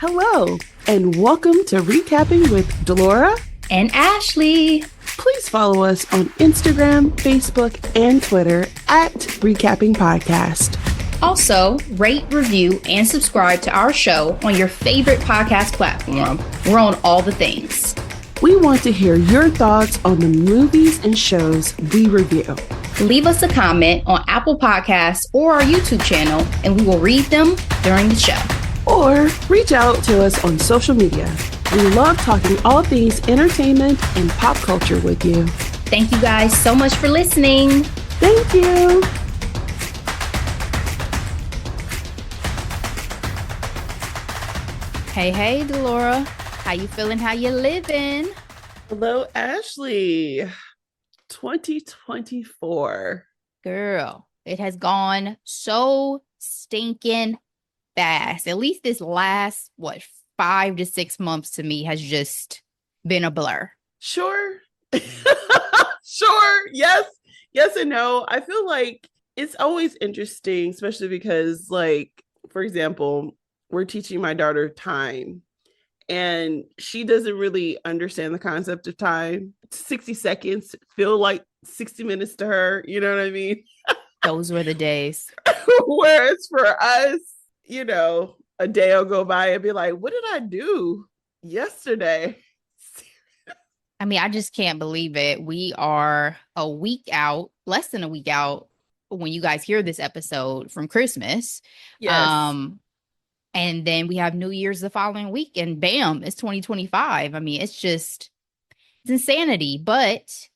Hello, and welcome to reCapping with Delora and Ashley. Please follow us on Instagram, Facebook, and Twitter at reCapping Podcast. Also, rate, review, and subscribe to our show on your favorite podcast platform. We're on all the things. We want to hear your thoughts on the movies and shows we review. Leave us a comment on Apple Podcasts or our YouTube channel, and we will read them during the show. Or reach out to us on social media. We love talking all things entertainment and pop culture with you. Thank you guys so much for listening. Thank you. Hey, Delora. How you feeling? How you living? Hello, Ashley. 2024. Girl, it has gone so stinking fast. At least this last, 5 to 6 months to me has just been a blur. Sure. Sure. Yes and no. I feel like it's always interesting, especially because, like, for example, we're teaching my daughter time and she doesn't really understand the concept of time. 60 seconds feel like 60 minutes to her. You know what I mean? Those were the days. Whereas for us, you know, a day will go by and be like, what did I do yesterday? I mean, I just can't believe it. We are a week out, less than a week out when you guys hear this episode from Christmas. Yes. And then we have New Year's the following week and bam, it's 2025. I mean, it's insanity, but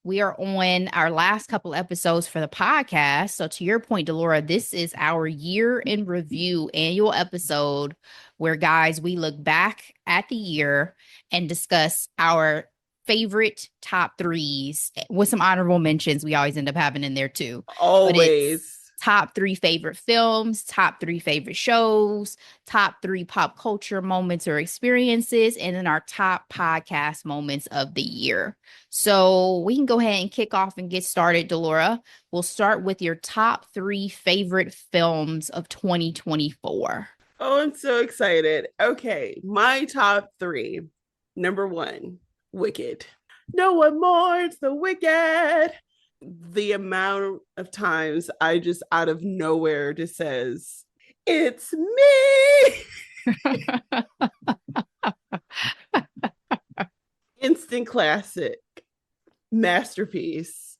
we are on our last couple episodes for the podcast. So to your point, Delora, this is our year in review annual episode where, guys, we look back at the year and discuss our favorite top threes with some honorable mentions we always end up having in there too. Always. Top 3 favorite films, top 3 favorite shows, top 3 pop culture moments or experiences, and then our top podcast moments of the year. So we can go ahead and kick off and get started, Delora. We'll start with your top 3 favorite films of 2024. Oh, I'm so excited. Okay, my top 3. Number 1, Wicked. No one mourns the wicked. The amount of times I just out of nowhere just says, it's me. Instant classic. Masterpiece.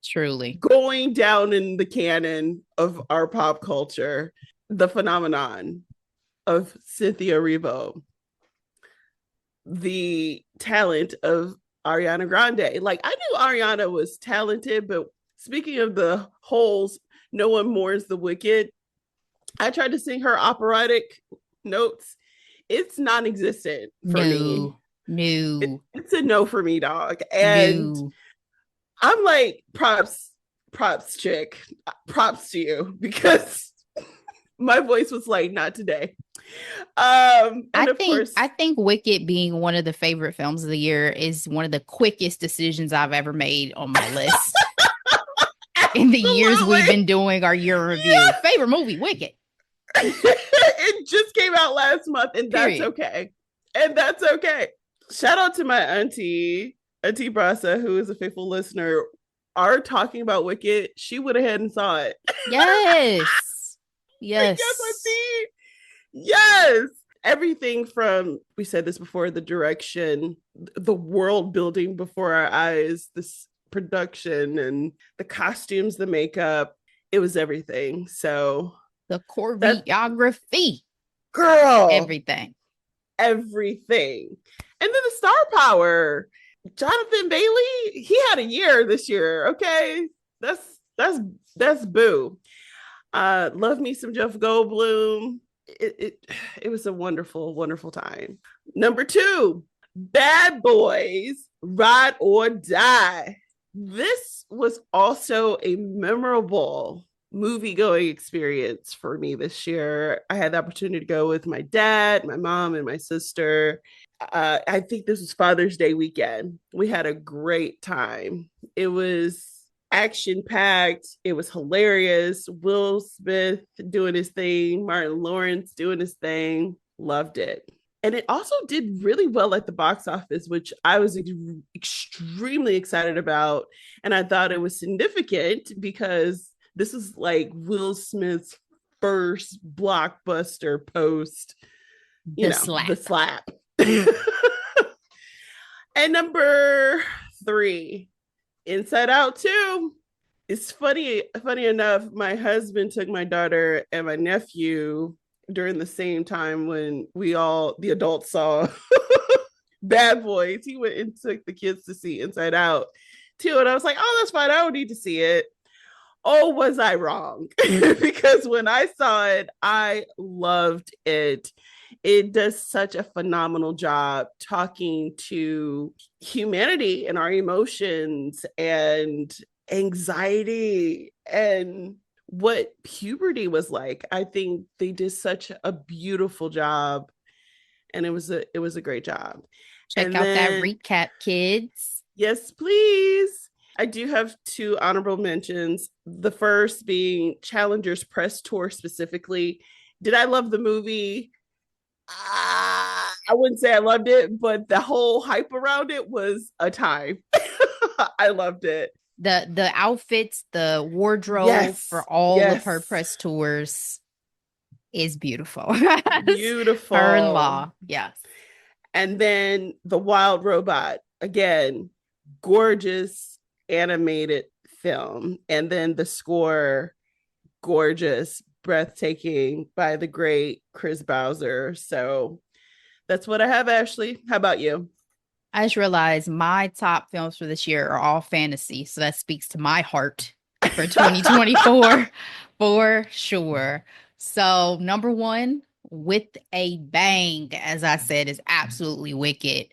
Truly. Going down in the canon of our pop culture. The phenomenon of Cynthia Erivo. The talent of Ariana Grande. Like, I knew Ariana was talented, but speaking of the holes, no one mourns the wicked. I tried to sing her operatic notes. It's non-existent for me. No. It's a no for me, dog. And I'm like, props, chick. Props to you, because my voice was like, not today. I think Wicked being one of the favorite films of the year is one of the quickest decisions I've ever made on my list. In the years we've been doing our year review. Yes. Favorite movie, Wicked. It just came out last month, and that's okay. Shout out to my auntie Brasa, who is a faithful listener. Our talking about Wicked, she went ahead and saw it. Yes. Yes. Everything from, we said this before, the direction, the world building before our eyes, this production and the costumes, the makeup, it was everything. So the choreography, girl, everything. And then the star power, Jonathan Bailey, he had a year this year. Okay. That's boo. Love me some Jeff Goldblum. It was a wonderful, wonderful time. Number 2, Bad Boys, Ride or Die. This was also a memorable movie-going experience for me this year. I had the opportunity to go with my dad, my mom, and my sister. I think this was Father's Day weekend. We had a great time. It was action-packed. It was hilarious. Will Smith doing his thing. Martin Lawrence doing his thing. Loved it. And it also did really well at the box office, which I was extremely excited about. And I thought it was significant because this is like Will Smith's first blockbuster post, The the slap. slap. And number three, Inside Out 2. It's funny enough, my husband took my daughter and my nephew during the same time when the adults saw Bad Boys. He went and took the kids to see Inside Out too. And I was like, oh, that's fine. I don't need to see it. Oh, was I wrong? Because when I saw it, I loved it. It does such a phenomenal job talking to humanity and our emotions and anxiety and what puberty was like. I think they did such a beautiful job, and it was a great job. Check And out that then recap, kids. yes, please. I do have two honorable mentions. The first being Challenger's press tour specifically. Did I love the movie? I wouldn't say I loved it, but the whole hype around it was a time. I loved it. The outfits, the wardrobe for Yes, all of her yes. press tours is beautiful. Her in Beautiful. law. Yes. And then The Wild Robot, again, gorgeous animated film. And then the score, gorgeous, breathtaking by the great Chris Bowser. So that's what I have, Ashley. How about you? I just realized my top films for this year are all fantasy. So that speaks to my heart for 2024 for sure. So, number one, with a bang, as I said, is absolutely Wicked.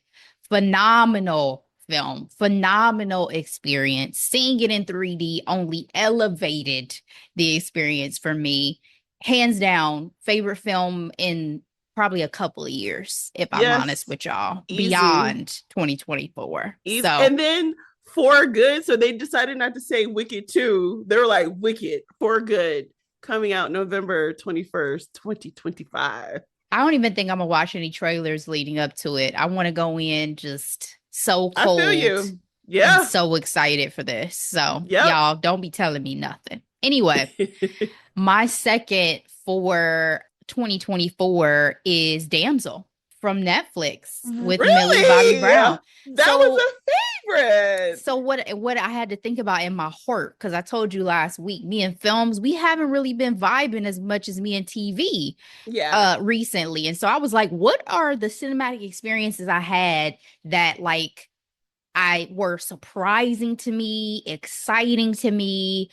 Phenomenal film, phenomenal experience. Seeing it in 3D only elevated the experience for me. Hands down, favorite film in probably a couple of years, if I'm honest Yes, with y'all, easy. beyond 2024. Easy. So And then For Good. So they decided not to say Wicked 2. They were like Wicked for Good coming out November 21st, 2025. I don't even think I'm gonna watch any trailers leading up to it. I want to go in just so I feel cold you. and Yeah. so excited for this. So Yep. y'all don't be telling me nothing. Anyway, my second for 2024 is Damsel from Netflix with Millie Bobby Really? Brown. That was So a favorite. so what I had to think about in my heart, because I told you last week, me and films, we haven't really been vibing as much as me and TV Yeah. recently. And so I was like, what are the cinematic experiences I had that like I were surprising to me, exciting to me,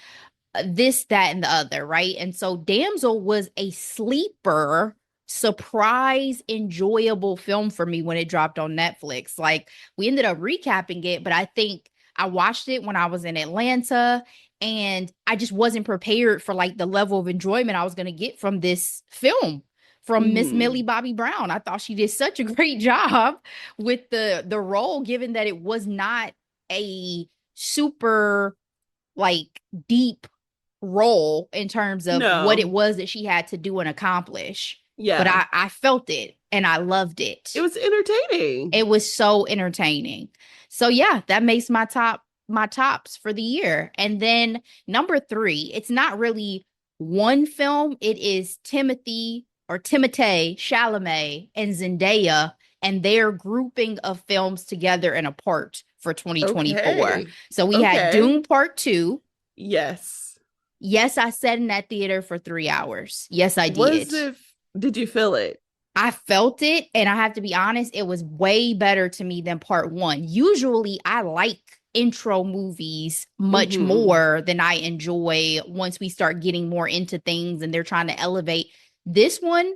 this, that, and the other, right? And so Damsel was a sleeper, surprise, enjoyable film for me when it dropped on Netflix. Like we ended up recapping it, but I think I watched it when I was in Atlanta and I just wasn't prepared for like the level of enjoyment I was going to get from this film from Miss Millie Mhm. Bobby Brown. I thought she did such a great job with the role, given that it was not a super like deep role in terms of what it No. was that she had to do and accomplish. But Yeah. I felt it and I loved It it. was entertaining. It was so entertaining. So yeah, that makes my tops for the year. And then number three, it's not really one film. It is Timothée Chalamet and Zendaya and their grouping of films together and apart for 2024. Okay. So we had Okay. Dune Part 2. Yes. Yes, I sat in that theater for 3 hours. Yes, I Was did. if did you feel it? I felt it, and I have to be honest, it was way better to me than part one. Usually, I like intro movies much Mm-hmm. more than I enjoy once we start getting more into things and they're trying to elevate. This one,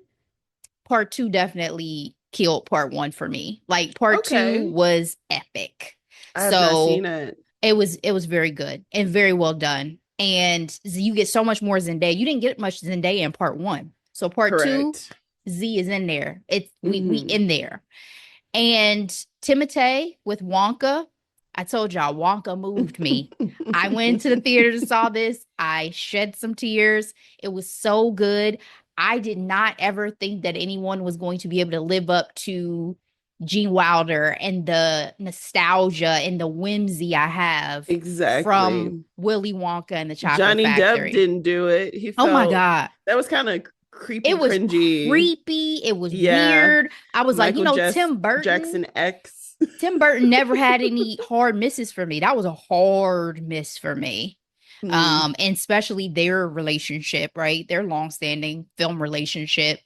part two, definitely killed part one for me. Like, part two Okay. was epic. I have not So, seen it. it was very good and very well done. And you get so much more Zendaya. You didn't get much Zendaya in part one. So part two, Correct. Z is in there. It's we Mm-hmm. in there. And Timothée with Wonka. I told y'all Wonka moved me. I went into the theater to saw this. I shed some tears. It was so good. I did not ever think that anyone was going to be able to live up to Gene Wilder and the nostalgia and the whimsy I have from Exactly. Willy Wonka and the Chocolate Johnny Depp Factory. didn't do it. He Oh my felt God. that was kind of creepy, It was cringy. creepy. It was Yeah. weird. I was like, Jackson X. Tim Burton never had any hard misses for me. That was a hard miss for me. Mm, And especially their relationship, right? Their longstanding film relationship.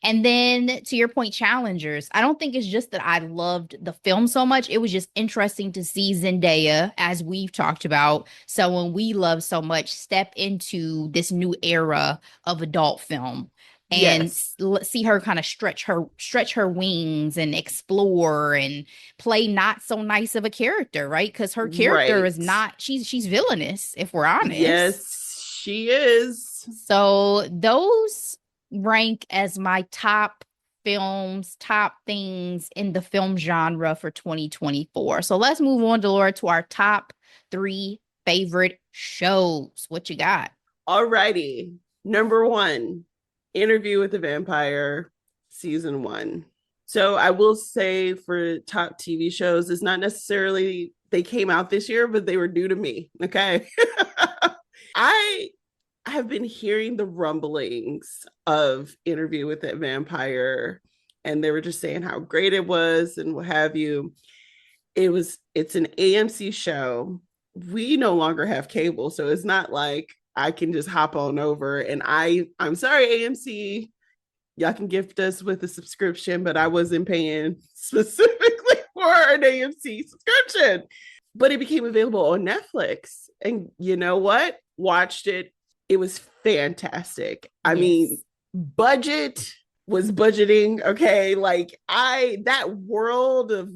And then to your point, challengers. I don't think it's just that I loved the film so much. It was just interesting to see Zendaya, as we've talked about, someone we love so much, step into this new era of adult film and yes. see her kind of stretch her wings and explore and play not so nice of a character, right? Because her character Right. is not, she's villainous, if we're honest. Yes, she is. So those rank as my top films, top things in the film genre for 2024. So let's move on, Delora, to our top 3 favorite shows. What you got? Alrighty. Number 1, Interview with the Vampire, season 1. So I will say for top TV shows, it's not necessarily they came out this year, but they were new to me. Okay. I have been hearing the rumblings of Interview with the Vampire, and they were just saying how great it was and what have you. It's an AMC show. We no longer have cable, so it's not like I can just hop on over. And I'm sorry, AMC, y'all can gift us with a subscription, but I wasn't paying specifically for an AMC subscription. But it became available on Netflix. And you know what? Watched it. It was fantastic. I mean, budget was budgeting. Okay. Like that world of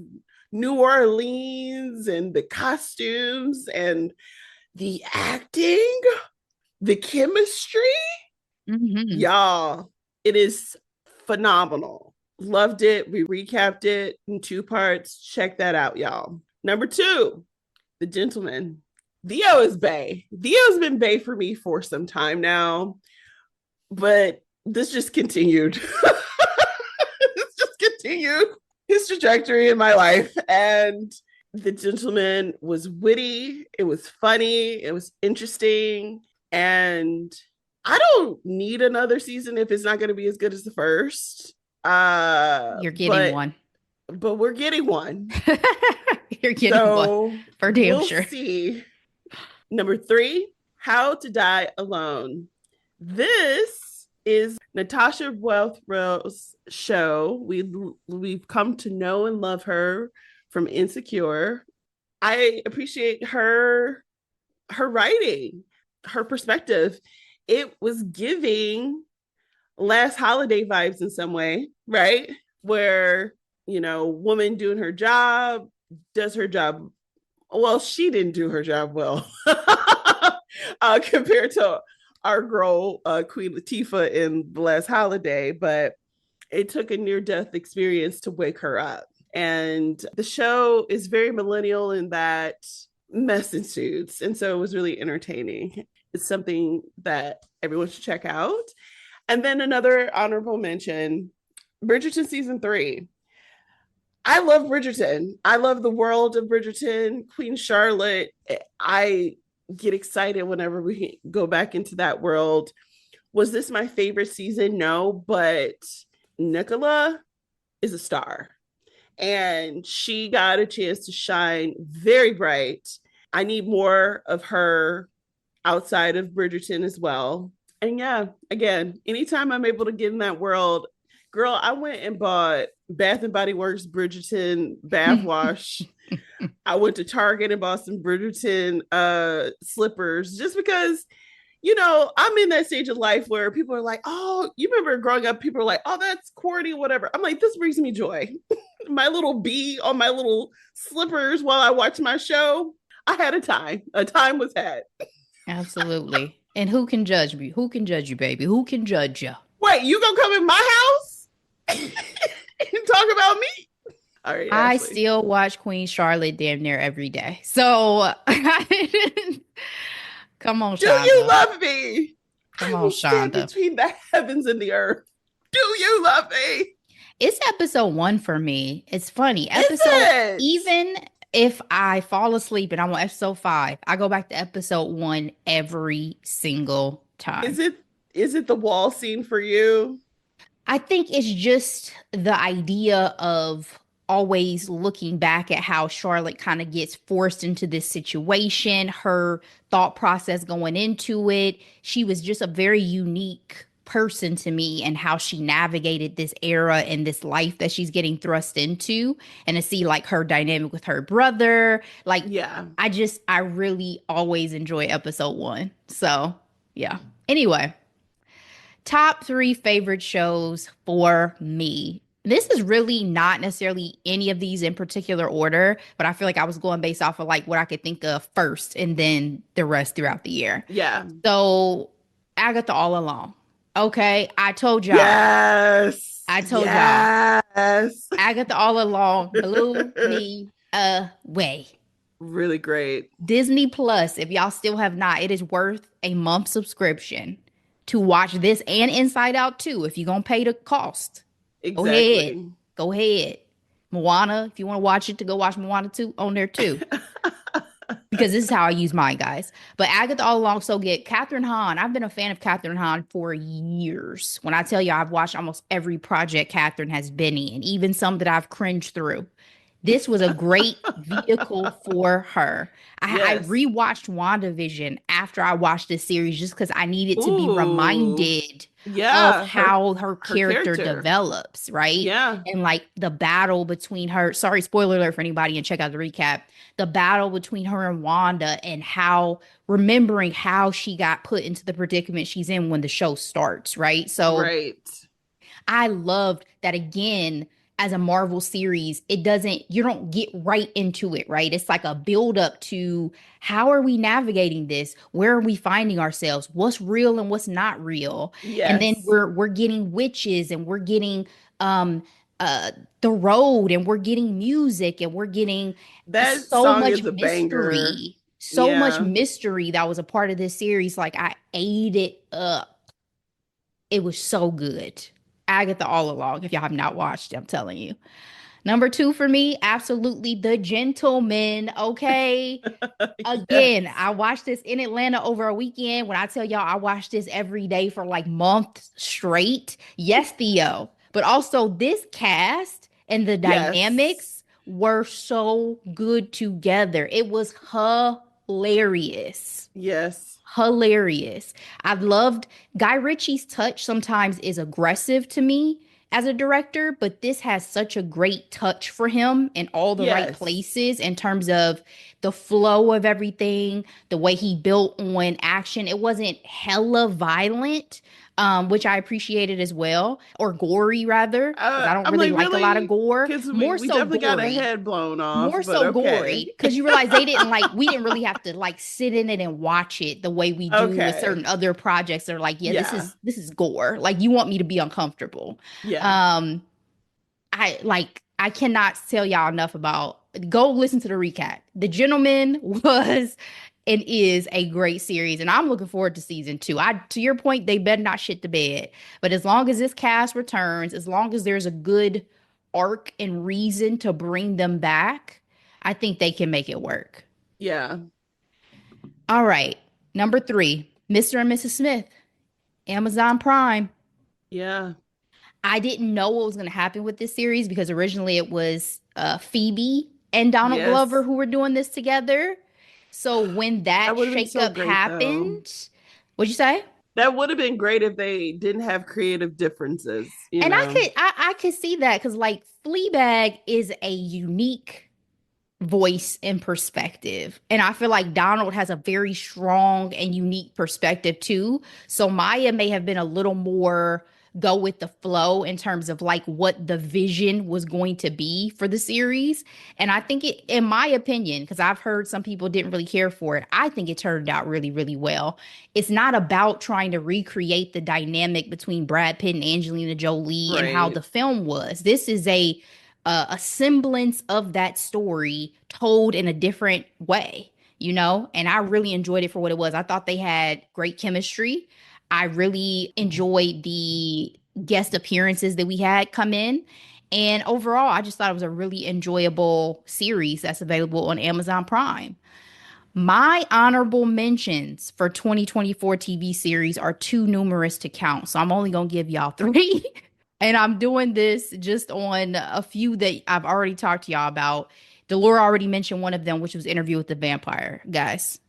New Orleans and the costumes and the acting, the chemistry, y'all, it is phenomenal. Loved it. We recapped it in 2 parts. Check that out, y'all. Number 2, The Gentleman. Theo is bae. Theo's been bae for me for some time now, but this just continued. This just continued his trajectory in my life. And The Gentleman was witty. It was funny. It was interesting. And I don't need another season if it's not going to be as good as the first. You're getting one. But we're getting one. You're getting one. For damn sure. See. Number 3, How to Die Alone. This is Natasha Rothwell's show. We've come to know and love her from Insecure. I appreciate her writing, her perspective. It was giving Last Holiday vibes in some way, right? Where, woman doing her job, does her job. Well, she didn't do her job well compared to our girl, Queen Latifah in The Last Holiday, but it took a near-death experience to wake her up. And the show is very millennial in that mess ensues. And so it was really entertaining. It's something that everyone should check out. And then another honorable mention, Bridgerton season 3. I love Bridgerton. I love the world of Bridgerton, Queen Charlotte. I get excited whenever we go back into that world. Was this my favorite season? No, but Nicola is a star. And she got a chance to shine very bright. I need more of her outside of Bridgerton as well. And yeah, again, anytime I'm able to get in that world, girl, I went and bought Bath and Body Works Bridgerton bath wash. I went to Target and bought some Bridgerton slippers just because, I'm in that stage of life where people are like, oh, you remember growing up, people are like, oh, that's corny, whatever. I'm like, this brings me joy. My little bee on my little slippers while I watch my show. I had a time. A time was had. Absolutely. And who can judge me? Who can judge you, baby? Who can judge you? Wait, you gonna come in my house and talk about me? All right, I Ashley. still watch Queen Charlotte damn near every day. So come on, do Shonda. you love me? Come I on, will stand Shonda. between the heavens and the earth. Do you love me? It's episode one for me. It's funny. Is it? Even if I fall asleep and I'm on episode five, I go back to episode one every single time. Is it is it the wall scene for you? I think it's just the idea of always looking back at how Charlotte kind of gets forced into this situation, her thought process going into it. She was just a very unique person to me and how she navigated this era and this life that she's getting thrust into, and to see like her dynamic with her brother. Like, Yeah. I really always enjoy episode one. So, yeah. Anyway, top three favorite shows for me. This is really not necessarily any of these in particular order, but I feel like I was going based off of like what I could think of first and then the rest throughout the year. Yeah. So, Agatha All Along. Okay, I told y'all. Yes. I told y'all. Yes. Agatha All Along blew me away. Really great. Disney Plus, if y'all still have not, it is worth a month subscription to watch this and Inside Out too. If you're gonna pay the cost, go ahead, Exactly. go ahead. Moana, if you want to watch it, to go watch Moana 2 on there too. Because this is how I use mine, guys. But Agatha All Along, so good. Catherine Hahn, I've been a fan of Catherine Hahn for years. When I tell you I've watched almost every project Catherine has been in, even some that I've cringed through. This was a great vehicle for her. I Yes. rewatched WandaVision after I watched this series just because I needed to be Ooh. reminded of Yeah. how her Her character character. develops, right? Yeah. And like the battle between her, sorry, spoiler alert for anybody and check out the recap. The battle between her and Wanda and how remembering how she got put into the predicament she's in when the show starts, right? So Right. I loved that again. As a Marvel series, it doesn't, you don't get right into it, right? It's like a build up to how are we navigating this? Where are we finding ourselves? What's real and what's not real? And then Yes. we're getting witches and we're getting um the road and we're getting music and we're getting That so song much is a banger. mystery. So much Yeah. mystery that was a part of this series. Like I ate it up. It was so good. Agatha All Along. If y'all have not watched it, I'm telling you. Number two for me, absolutely The Gentleman. Okay. Again, Yes. I watched this in Atlanta over a weekend. When I tell y'all I watched this every day for like months straight. Yes, Theo. But also this cast and the Yes. dynamics were so good together. It was hilarious. Yes. Hilarious. I've loved Guy Ritchie's touch sometimes is aggressive to me as a director, but this has such a great touch for him in all the right Yes. places in terms of the flow of everything, the way he built on action. It wasn't hella violent, which I appreciated as well, or gory rather, because I don't I'm really like, like a lot of really? gore. Because More we so definitely got a gory, head blown off, more but so okay. gory because you realize they didn't like we didn't really have to like sit in it and watch it the way we do with certain Okay. other projects that are like, yeah, this Yeah. is this is gore, like you want me to be uncomfortable. Yeah. um I cannot tell y'all enough about, go listen to the recap. The Gentleman was and is a great series, and I'm looking forward to season two. I, to your point, they better not shit the bed, but as long as this cast returns, as long as there's a good arc and reason to bring them back, I think they can make it work. Yeah. All right, number three, Mr. and Mrs. Smith, Amazon Prime. Yeah. I didn't know what was going to happen with this series because originally it was Phoebe and Donald Glover Yes. who were doing this together. So when that That would have been so shakeup great though. happened, what'd you say? That would have been great if they didn't have creative differences, you And know. I could see that because like Fleabag is a unique voice and perspective. And I feel like Donald has a very strong and unique perspective too. So Maya may have been a little more go with the flow in terms of like what the vision was going to be for the series. And I think it, in my opinion, because I've heard some people didn't really care for it, I think it turned out really, really well. It's not about trying to recreate the dynamic between Brad Pitt and Angelina Jolie and how Right. the film was. This is a semblance of that story told in a different way, you know? And I really enjoyed it for what it was. I thought they had great chemistry. I really enjoyed the guest appearances that we had come in. And overall, I just thought it was a really enjoyable series that's available on Amazon Prime. My honorable mentions for 2024 TV series are too numerous to count. So I'm only going to give y'all three. And I'm doing this just on a few that I've already talked to y'all about. Delora already mentioned one of them, which was Interview with the Vampire. Guys,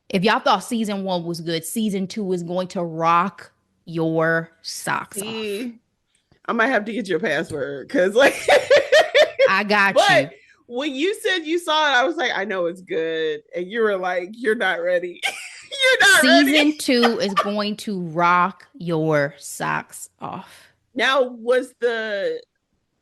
if y'all thought season one was good, season two is going to rock your socks off. See, I might have to get your password because, like, I got but you. when you said you saw it, I was like, I know it's good. And you were like, you're not ready. You're not ready. Season two is going to rock your socks off. Now, was the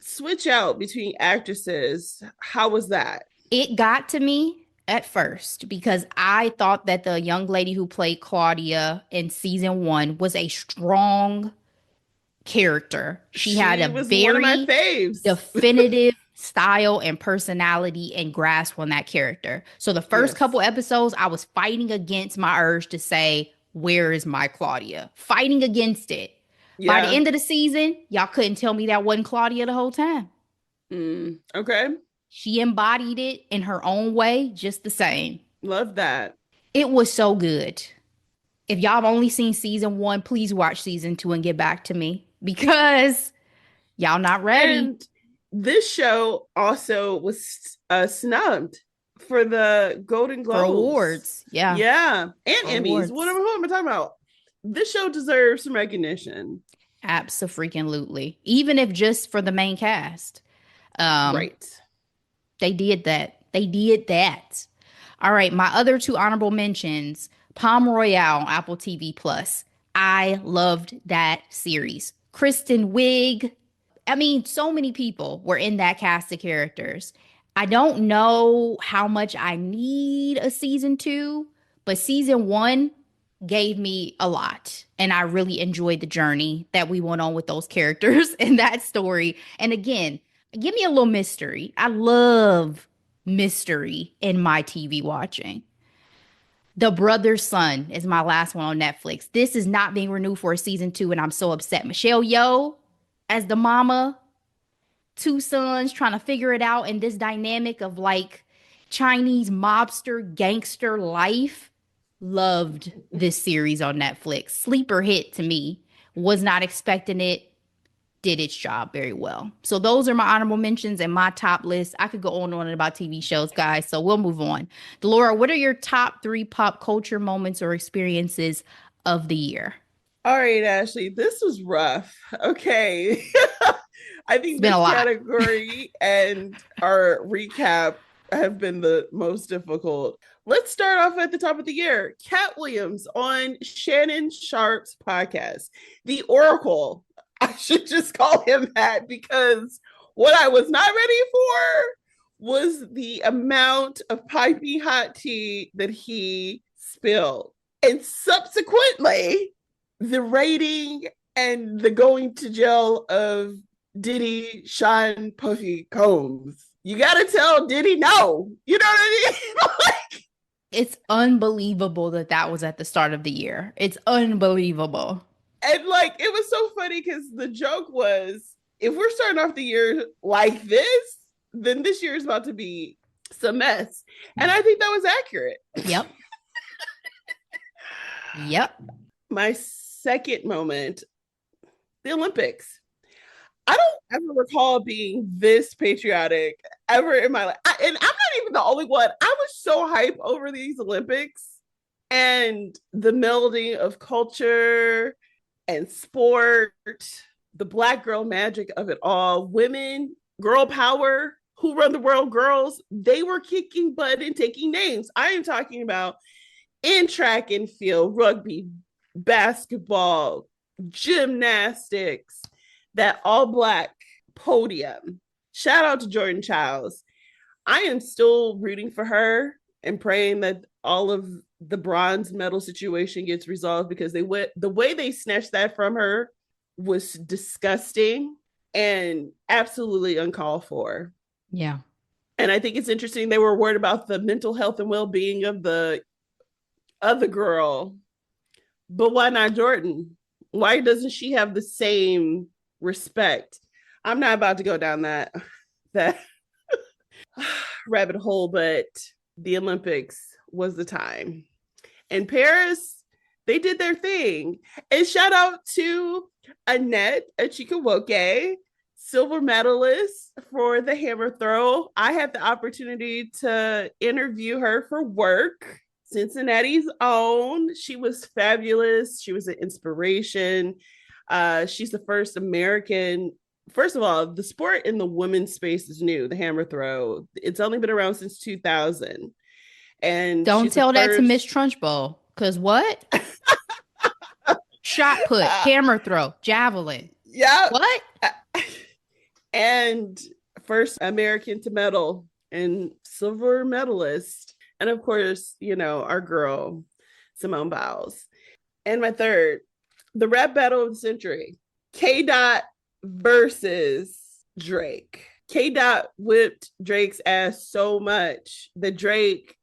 switch out between actresses, how was that? It got to me at first because I thought that the young lady who played Claudia in season one was a strong character. She had She a was one of my very faves. definitive style and personality and grasp on that character. So the first Yes. couple episodes, I was fighting against my urge to say, "Where is my Claudia?" Fighting against it. By the Yeah. end of the season, y'all couldn't tell me that wasn't Claudia the whole time. Okay. She embodied it in her own way, just the same. Love that. It was so good. If y'all have only seen season one, please watch season two and get back to me because y'all not ready And this show also was snubbed for the Golden for Globes. awards. Yeah, Yeah. And for Emmys. awards. Who am I talking about? This show deserves some recognition. Absolutely. Even if just for the main cast. Um, Right. they did that. They did that. All right, my other two honorable mentions, Palm Royale on Apple TV Plus. I loved that series. Kristen Wiig. I mean, so many people were in that cast of characters. I don't know how much I need a season two, but season one gave me a lot. And I really enjoyed the journey that we went on with those characters in that story. And again, give me a little mystery. I love mystery in my TV watching. The Brother's Son is my last one on Netflix. This is not being renewed for a season two, and I'm so upset. Michelle Yeoh as the mama, two sons trying to figure it out in this dynamic of like Chinese mobster gangster life. Loved this series on Netflix. Sleeper hit to me. Was not expecting it. Did its job very well. So those are my honorable mentions and my top list. I could go on and on about TV shows, guys. So we'll move on. Delora, what are your top three pop culture moments or experiences of the year? All right, Ashley, this was rough. Okay. I It's think been a this lot. category and our recap have been the most difficult. Let's start off at the top of the year. Cat Williams on Shannon Sharp's podcast, The Oracle. I should just call him that because what I was not ready for was the amount of piping hot tea that he spilled. And subsequently, the rating and the going to jail of Diddy, Sean Puffy Combs. You gotta tell Diddy no. You know what I mean? Like, It's unbelievable that that was at the start of the year. It's unbelievable. and like it was so funny because the joke was if we're starting off the year like this, then this year is about to be some mess. And I think that was accurate. Yep. Yep. My second moment, the Olympics. I don't ever recall being this patriotic ever in my life. And I'm not even the only one. I was so hype over these Olympics and the melding of culture and sport, the Black girl magic of it all, women, girl power, who run the world girls, they were kicking butt and taking names. I am talking about in track and field, rugby, basketball, gymnastics, that all Black podium. Shout out to Jordan Childs. I am still rooting for her and praying that all of the bronze medal situation gets resolved because the way they snatched that from her was disgusting and absolutely uncalled for. Yeah. And I think it's interesting they were worried about the mental health and well-being of the other girl, But why not Jordan? Why doesn't she have the same respect? I'm not about to go down that rabbit hole, but the Olympics was the time. And Paris, they did their thing. And shout out to Annette Achikawoke, silver medalist for the hammer throw. I had the opportunity to interview her for work. Cincinnati's own. She was fabulous. She was an inspiration. She's the first American. First of all, the sport in the women's space is new, the hammer throw. It's only been around since 2000. And Don't she's the tell that to Miss first. Trunchbull. Cause what? Shot put, hammer throw, javelin. Yeah. What? And first American to medal and silver medalist. And of course, our girl, Simone Biles. And my third, the rap battle of the century, K. Dot versus Drake. K. Dot whipped Drake's ass so much that Drake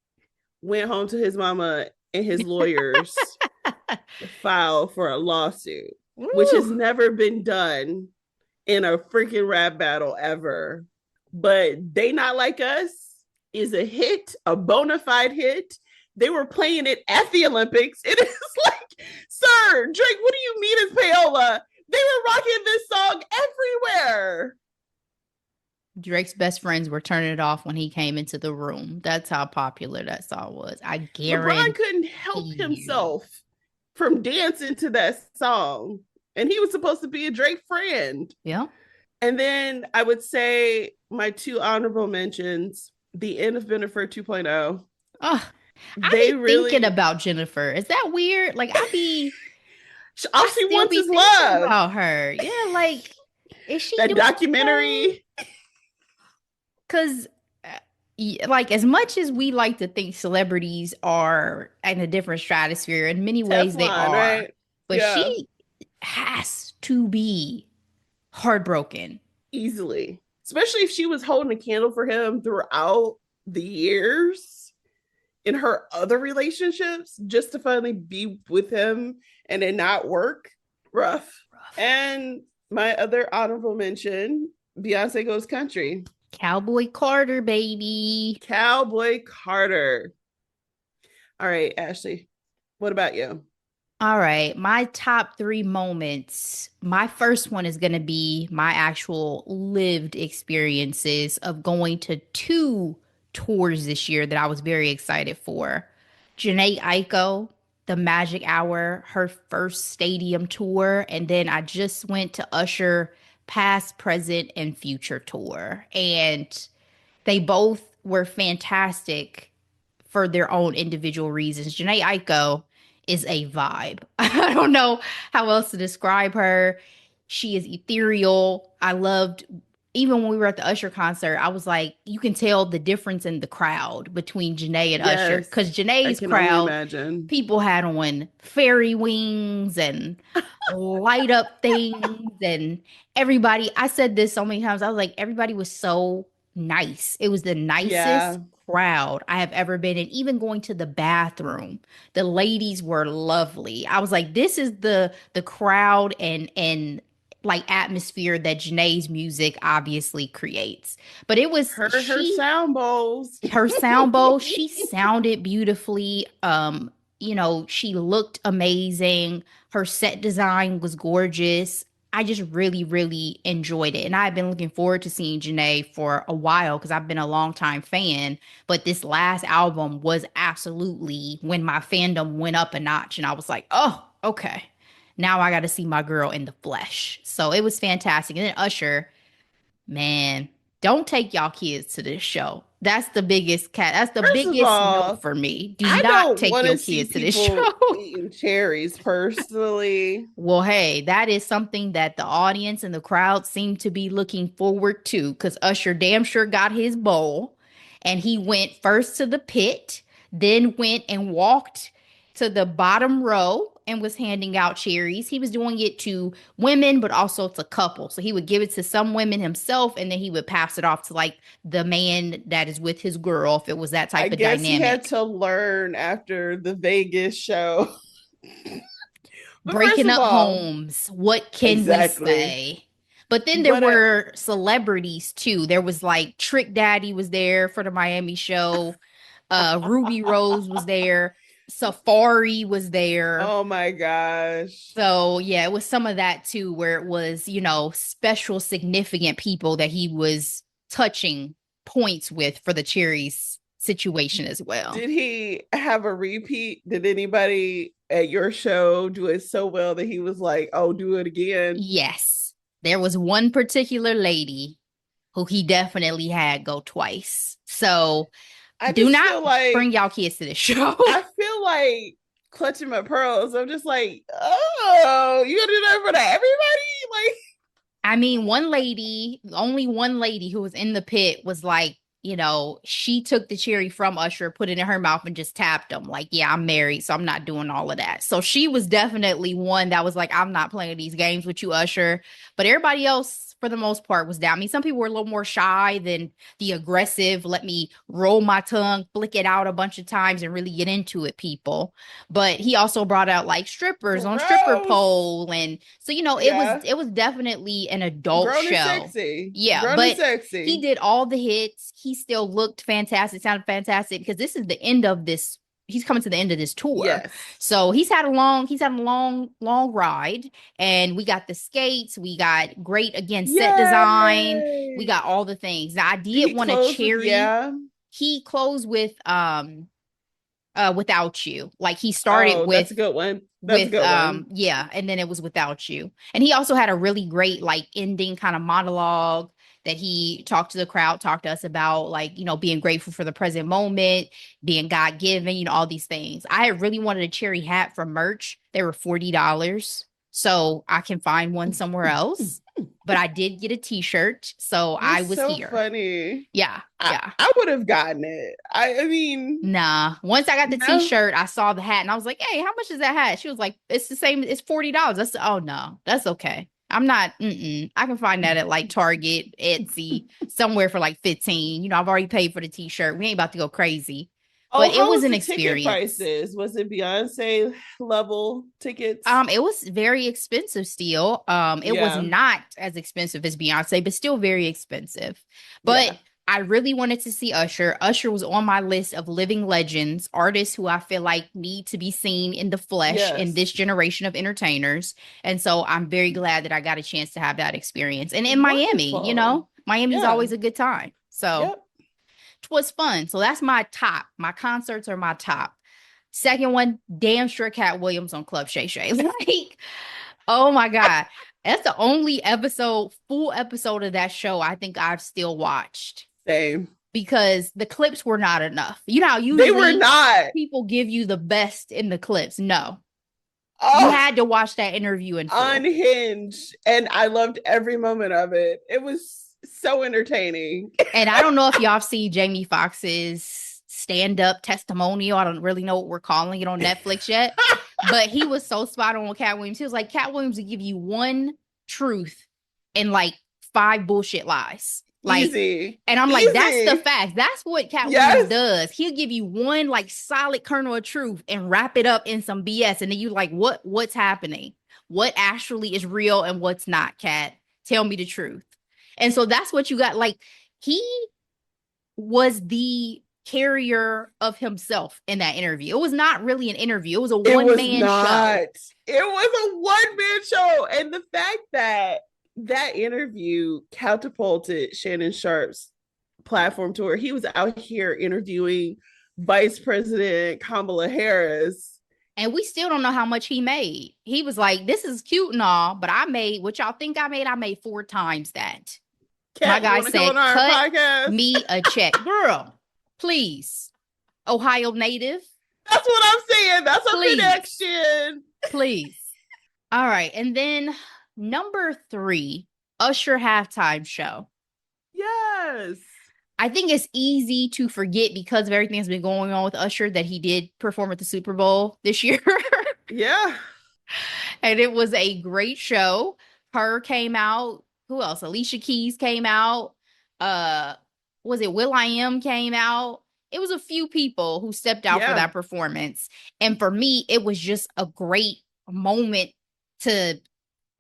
went home to his mama and his lawyers to file for a lawsuit, which has never been done in a freaking rap battle ever. But They Not Like Us is a hit, a bona fide hit. They were playing it at the Olympics. It is like, sir, Drake, what do you mean it's payola? They were rocking this song everywhere. Drake's best friends were turning it off when he came into the room. That's how popular that song was. I guarantee LeBron couldn't help himself from dancing to that song. And he was supposed to be a Drake friend. Yeah. And then I would say my two honorable mentions, the end of Jennifer 2.0. Oh, I be thinking about Jennifer. Is that weird? Like all she wants is love about her. Yeah, like is she that documentary? Because like as much as we like to think celebrities are in a different stratosphere, in many ways they are, right? But she has to be heartbroken easily, especially if she was holding a candle for him throughout the years in her other relationships, just to finally be with him and it not work. Rough. And my other honorable mention, Beyonce Goes Country. Cowboy Carter, baby. Cowboy Carter. All right, Ashley, what about you? All right, my top 3 moments. My first one is going to be my actual lived experiences of going to 2 tours this year that I was very excited for. Janae Aiko, the Magic Hour, her first stadium tour, and then I just went to Usher Past, Present, and Future tour. And they both were fantastic for their own individual reasons. Janae Aiko is a vibe. I don't know how else to describe her. She is ethereal. I loved, even when we were at the Usher concert, I was like, you can tell the difference in the crowd between Janae and Usher. Because Janae's crowd, people had on fairy wings and light up things, and everybody, I said this so many times, I was like, everybody was so nice. It was the nicest crowd I have ever been in. Even going to the bathroom, the ladies were lovely. I was like, this is the crowd and like atmosphere that Janae's music obviously creates. But it was her sound bowls. Her sound bowl, she sounded beautifully. She looked amazing. Her set design was gorgeous. I just really, really enjoyed it. And I've been looking forward to seeing Janae for a while because I've been a longtime fan. But this last album was absolutely when my fandom went up a notch. And I was like, oh, okay. Now I got to see my girl in the flesh. So it was fantastic. And then Usher, man, don't take y'all kids to this show. That's the biggest That's the biggest note for me. Do not take your kids to this show. Eating cherries, personally. Well, hey, that is something that the audience and the crowd seem to be looking forward to, because Usher damn sure got his bowl, and he went first to the pit, then went and walked to the bottom row and was handing out cherries. He was doing it to women, but also to couples. So he would give it to some women himself, and then he would pass it off to like the man that is with his girl, if it was that type of dynamic. He had to learn after the Vegas show. But first breaking of up all, homes. What can we exactly. say? But then there What a were celebrities too. There was like Trick Daddy was there for the Miami show. Ruby Rose was there. Safari was there. oh my gosh. So yeah, it was some of that too, where it was, special significant people that he was touching points with for the cherries situation as well. Did he have a repeat? Did anybody at your show do it so well that he was like, oh, do it again? Yes. There was one particular lady who he definitely had go twice. So I do just not feel like bring y'all kids to this show. I feel like clutching my pearls. I'm just like, oh, you gonna do that for everybody? Like, I mean, only one lady who was in the pit was like, she took the cherry from Usher, put it in her mouth, and just tapped him. Like, yeah, I'm married, so I'm not doing all of that. So she was definitely one that was like, I'm not playing these games with you, Usher. But everybody else, for the most part, was down. I mean, some people were a little more shy than the aggressive, let me roll my tongue, flick it out a bunch of times, and really get into it people. But he also brought out like strippers on stripper gross. pole, and so it was Yeah. it was definitely an adult Grown and show. sexy. Yeah, Grown and but he sexy. did all the hits. He still looked fantastic, sounded fantastic because this is the end of this. He's coming to the end of this tour. Yes. So he's had a long ride. And we got the skates, we got great again set design, we Yay. got all the things. Now I Did did he want a close with cherry. yeah? He closed with Without You. Like he started Oh, that's a good one. That's a with good one. yeah, and then it was Without You. And he also had a really great like ending kind of monologue that he talked to the crowd, talked to us about like, being grateful for the present moment, being God given, all these things. I really wanted a cherry hat for merch. They were $40. So I can find one somewhere else. But I did get a t-shirt, so You're I was so here. funny. Yeah, yeah. I would have gotten it. I mean, Nah. Once I got the no. t-shirt, I saw the hat and I was like, hey, how much is that hat? She was like, it's the same, it's $40. I said, oh no, that's okay. I'm not, I can find that at like Target, Etsy, somewhere for like 15. I've already paid for the t-shirt. We ain't about to go crazy. Oh, But it how was was an the ticket experience. prices? Was it Beyonce level tickets? It was very expensive still. It was Yeah. not as expensive as Beyonce, but still very expensive. But Yeah. I really wanted to see Usher. Usher was on my list of living legends, artists who I feel like need to be seen in the flesh in this Yes. generation of entertainers. And so I'm very glad that I got a chance to have that experience. And in Miami, Wonderful. Miami's Yeah. always a good time. So Yep. it was fun. So that's my top. My concerts are my top. Second one, damn sure Cat Williams on Club Shay Shay. Like, oh my God. That's the only full episode of that show I think I've still watched Same. because the clips were not enough. You know how They were usually not. people give you the best in the clips. No, you Oh, had to watch that interview in full. unhinged. And I loved every moment of it. It was so entertaining. And I don't know if y'all have seen Jamie Foxx's stand-up testimonial. I don't really know what we're calling it on Netflix yet. But he was so spot on with Cat Williams. He was like, Cat Williams will give you one truth and like five bullshit lies. Like, Easy. and I'm like, that's the Easy. fact. That's what Cat Williams Yes. does. He'll give you one like solid kernel of truth and wrap it up in some BS. And then you like, what's happening? What actually is real and what's not, Cat? Tell me the truth. And so that's what you got. Like, he was the carrier of himself in that interview. It was not really an interview. It was a It was one-man not. show. It was a one-man show. And the fact that that interview catapulted Shannon Sharp's platform to where he was out here interviewing Vice President Kamala Harris. And we still don't know how much he made. He was like, this is cute and all, but I made what y'all think I made 4 times that. My Kat, you guy want to come said, on our cut podcast? me a check. Girl, please. Ohio native, That's what I'm saying. That's a please. connection. Please. All right. And then number 3, Usher halftime show. Yes. I think it's easy to forget because of everything that's been going on with Usher that he did perform at the Super Bowl this year. Yeah. And it was a great show. Her came out. Who else? Alicia Keys came out. Was it will.i.am came out? It was a few people who stepped out for Yeah. that performance. And for me, it was just a great moment to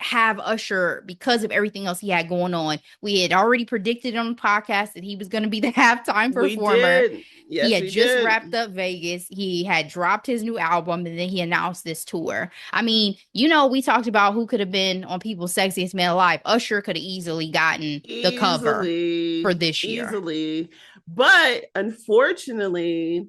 have Usher because of everything else he had going on. We had already predicted on the podcast that he was going to be the halftime We performer. did. He Yes, had we just did. wrapped up Vegas. He had dropped his new album and then he announced this tour. I mean, you know, we talked about who could have been on People's Sexiest Man Alive. Usher could have easily gotten the cover for Easily, this year. easily. But unfortunately,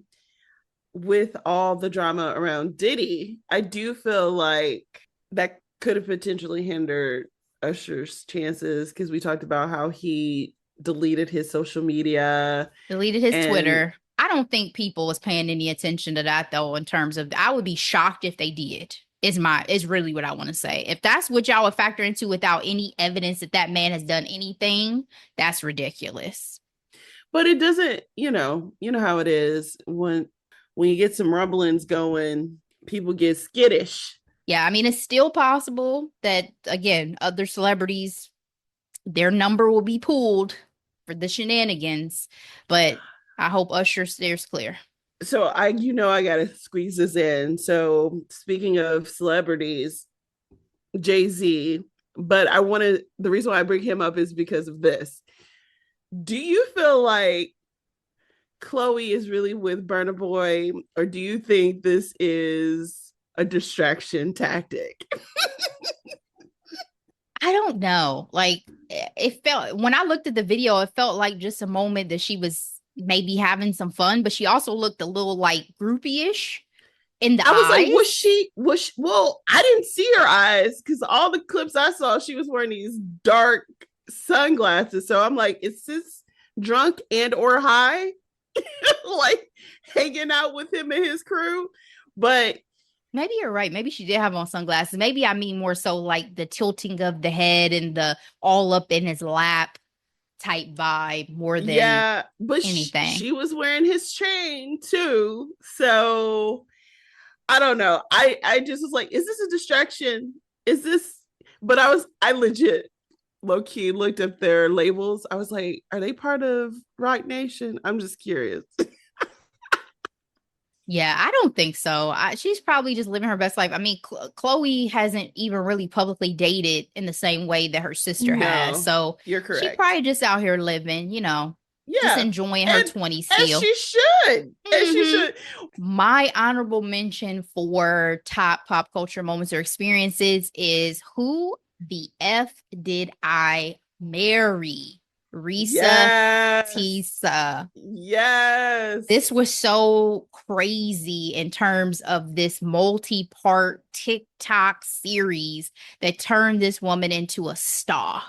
with all the drama around Diddy, I do feel like that could have potentially hindered Usher's chances because we talked about how he deleted his social media Deleted his and Twitter. I don't think people was paying any attention to that though, in terms of I would be shocked if they did. Is really what I want to say. If that's what y'all would factor into without any evidence that that man has done anything, that's ridiculous. but it doesn't, you know how it is when you get some rumblings going, people get skittish. Yeah, I mean, it's still possible that, again, other celebrities, their number will be pulled for the shenanigans, but I hope Usher steers clear. So I gotta squeeze this in. So speaking of celebrities, Jay-Z, but the reason why I bring him up is because of this. Do you feel like Chloe is really with Burna Boy, or do you think this is a distraction tactic? I don't know. Like, it felt, when I looked at the video, it felt like just a moment that she was maybe having some fun, but she also looked a little like groupie-ish in the I was like, eyes. well, I didn't see her eyes because all the clips I saw, she was wearing these dark sunglasses. So I'm like, is this drunk and or high? Like hanging out with him and his crew. But Maybe you're right. Maybe she did have on sunglasses. Maybe I mean more so like the tilting of the head and the all up in his lap type vibe more than yeah, but anything. she was wearing his chain too. So I don't know. I just was like, is this a distraction? Is this? But I legit low key looked up their labels. I was like, are they part of Rock Nation? I'm just curious. Yeah, I don't think so. She's probably just living her best life. I mean, Chloe hasn't even really publicly dated in the same way that her sister has. No, So you're she correct. probably just out here living, just Yeah, enjoying her and 20s as still. she should, as she Hmm. should. My honorable mention for top pop culture moments or experiences is who the F did I marry? Risa Yes, Tisa. yes. This was so crazy in terms of this multi-part TikTok series that turned this woman into a star.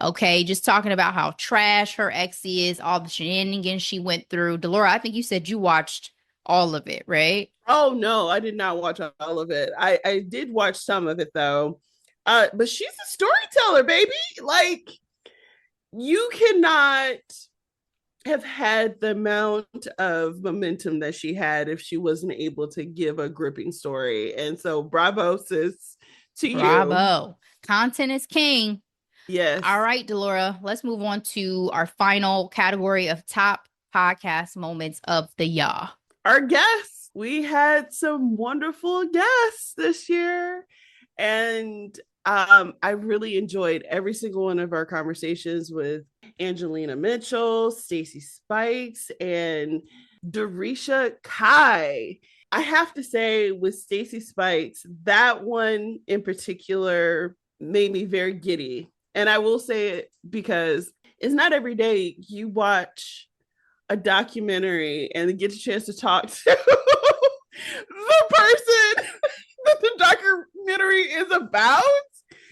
Okay, just talking about how trash her ex is, all the shenanigans she went through. Delora, I think you said you watched all of it, right? Oh no, I did not watch all of it. I did watch some of it though. But she's a storyteller, baby. Like you cannot have had the amount of momentum that she had if she wasn't able to give a gripping story. And so bravo sis to you. Bravo. Content is king. All Yes. right, Delora, let's move on to our final category of top podcast moments of the year. Our guests, we had some wonderful guests this year. And I really enjoyed every single one of our conversations with Angelina Mitchell, Stacey Spikes, and Dorisha Kai. I have to say, with Stacey Spikes, that one in particular made me very giddy. And I will say it because it's not every day you watch a documentary and get a chance to talk to the person that the documentary is about.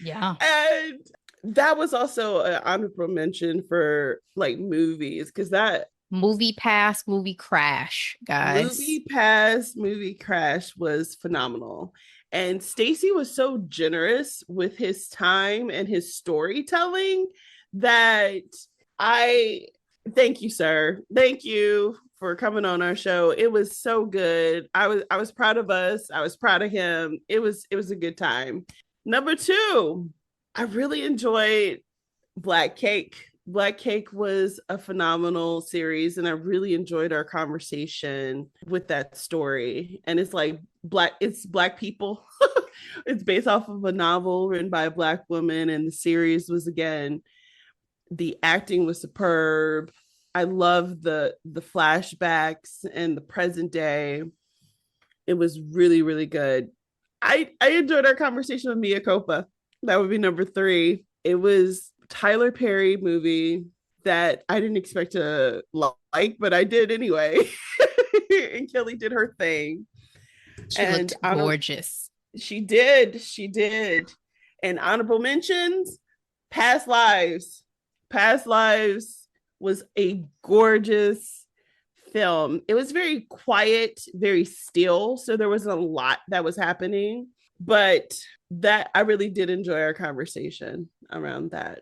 Yeah. And that was also an honorable mention for like movies because that Movie Pass, Movie Crash, guys. movie Crash was phenomenal. And Stacy was so generous with his time and his storytelling that I thank you, sir. Thank you for coming on our show. It was so good. I was proud of us. I was proud of him. It was a good time. Number two, I really enjoyed Black Cake. Black Cake was a phenomenal series, and I really enjoyed our conversation with that story. And it's like it's black people It's based off of a novel written by a Black woman, and the series was, again, the acting was superb. I love the flashbacks and the present day. It was really, really good. I enjoyed our conversation with Mia Copa. That would be number three. It was Tyler Perry movie that I didn't expect to like, but I did anyway. And Kelly did her thing. She And looked I don't gorgeous. she did. And honorable mentions, Past Lives. Past Lives was a gorgeous film. It was very quiet, very still. So there wasn't a lot that was happening. But that I really did enjoy our conversation around that.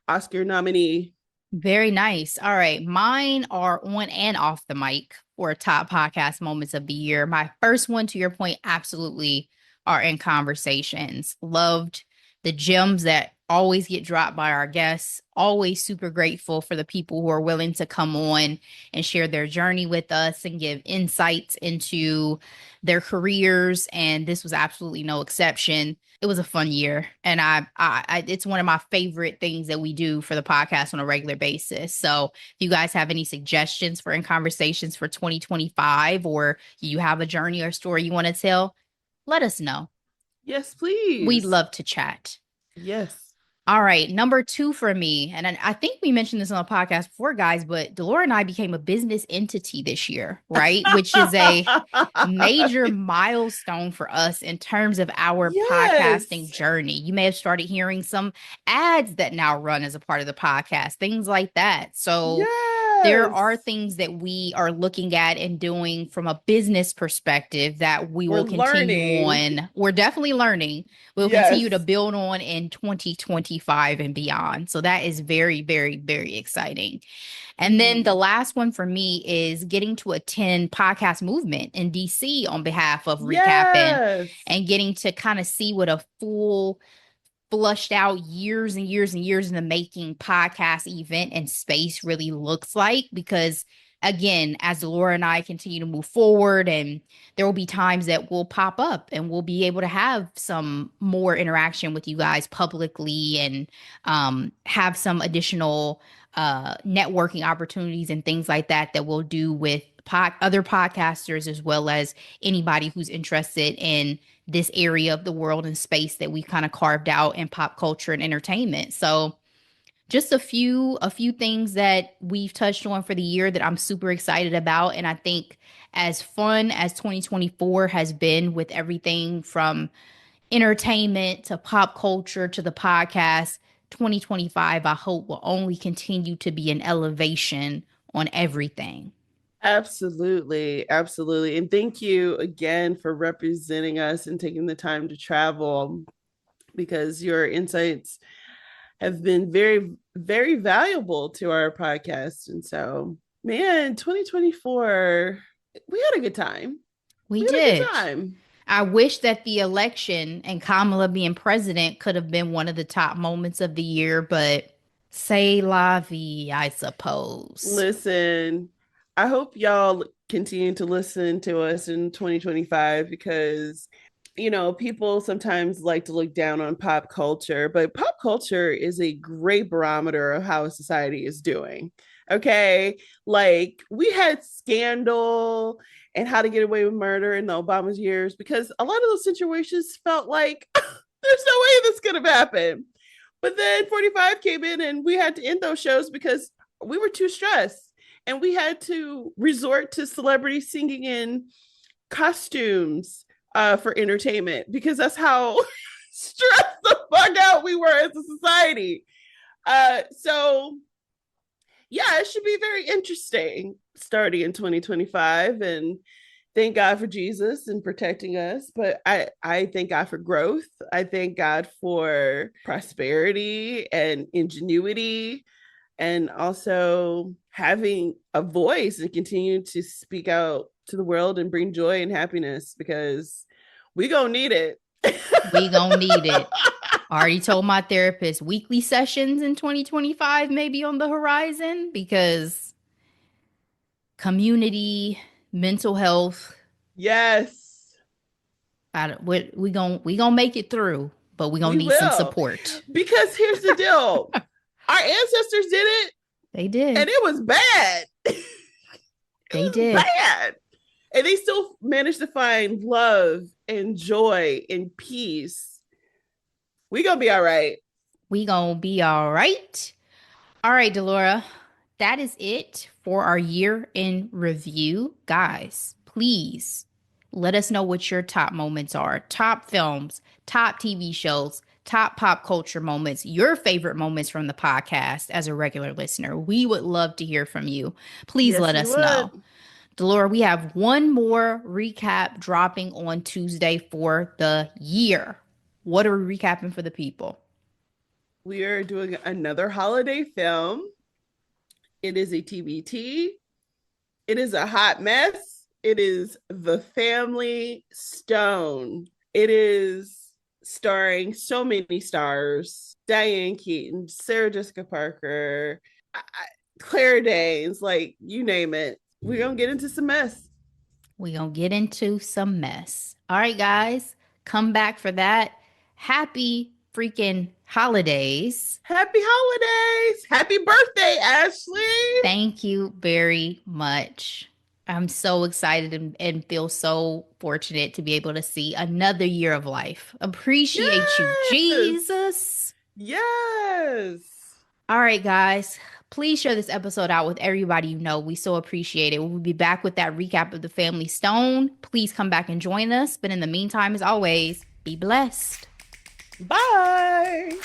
Oscar nominee. Very nice. All right. Mine are on and off the mic for top podcast moments of the year. My first one, to your point, absolutely are in conversations. Loved the gems that always get dropped by our guests. Always super grateful for the people who are willing to come on and share their journey with us and give insights into their careers. And this was absolutely no exception. It was a fun year, and it's one of my favorite things that we do for the podcast on a regular basis. So if you guys have any suggestions for In Conversations for 2025, or you have a journey or story you want to tell, let us know. Yes, We'd please. love to chat. Yes. All right, number two for me, and I think we mentioned this on the podcast before, guys, but Delora and I became a business entity this year, right? Which is a major milestone for us in terms of our podcasting Yes. journey. You may have started hearing some ads that now run as a part of the podcast, things like that. So there are Yes. things that we are looking at and doing from a business perspective that we We're will continue learning. on. We're definitely learning. We'll continue to Yes. build on in 2025 and beyond. So that is very, very, very exciting. And then the Mhm. last one for me is getting to attend podcast movement in DC on behalf of reCappin, Yes. and getting to kind of see what a full flushed out years and years and years in the making podcast event and space really looks like. Because again, as Laura and I continue to move forward, and there will be times that we'll pop up and we'll be able to have some more interaction with you guys publicly, and have some additional networking opportunities and things like that that we'll do with other podcasters, as well as anybody who's interested in this area of the world and space that we kind of carved out in pop culture and entertainment. So just a few things that we've touched on for the year that I'm super excited about. And I think as fun as 2024 has been, with everything from entertainment to pop culture to the podcast, 2025 I hope will only continue to be an elevation on everything. Absolutely. Absolutely. And thank you again for representing us and taking the time to travel, because your insights have been very, very valuable to our podcast. And so, man, 2024, we had a good time. We We had a good did. time. I wish that the election and Kamala being president could have been one of the top moments of the year, but say la vie, I suppose. Listen, I hope y'all continue to listen to us in 2025, because, people sometimes like to look down on pop culture, but pop culture is a great barometer of how a society is doing. Okay. Like, we had Scandal and How to Get Away with Murder in the Obama's years, because a lot of those situations felt like there's no way this could have happened. But then 45 came in and we had to end those shows because we were too stressed, and we had to resort to celebrities singing in costumes for entertainment, because that's how stressed the fuck out we were as a society. So yeah, it should be very interesting starting in 2025. And thank God for Jesus and protecting us. But I thank God for growth. I thank God for prosperity and ingenuity, and also having a voice and continue to speak out to the world and bring joy and happiness, because we gonna need it. We gonna need it. I already told my therapist weekly sessions in 2025 may be on the horizon, because community, mental health, Yes. We gonna make it through, but we gonna We need some will. support. Because here's the deal. Our ancestors did it They did. and it was bad. They did. Bad. And they still managed to find love and joy and peace. We gonna be all right. We gonna be all right. All right, Delora. That is it for our year in review. Guys, please let us know what your top moments are. Top films, top TV shows, top pop culture moments, your favorite moments from the podcast as a regular listener. We would love to hear from you. Please let us know. Delora, we have one more recap dropping on Tuesday for the year. What are we recapping for the people? We are doing another holiday film. It is a TBT. It is a hot mess. It is The Family Stone. It is starring so many stars: Diane Keaton, Sarah Jessica Parker, Claire Danes, like you name it. We're going to get into some mess. We're going to get into some mess. All right, guys, come back for that. Happy freaking holidays. Happy holidays. Happy birthday, Ashley. Thank you very much. I'm so excited and feel so fortunate to be able to see another year of life. Appreciate you, Jesus. Yes. All right, guys. Please share this episode out with everybody you know. We so appreciate it. We'll be back with that recap of The Family Stone. Please come back and join us. But in the meantime, as always, be blessed. Bye.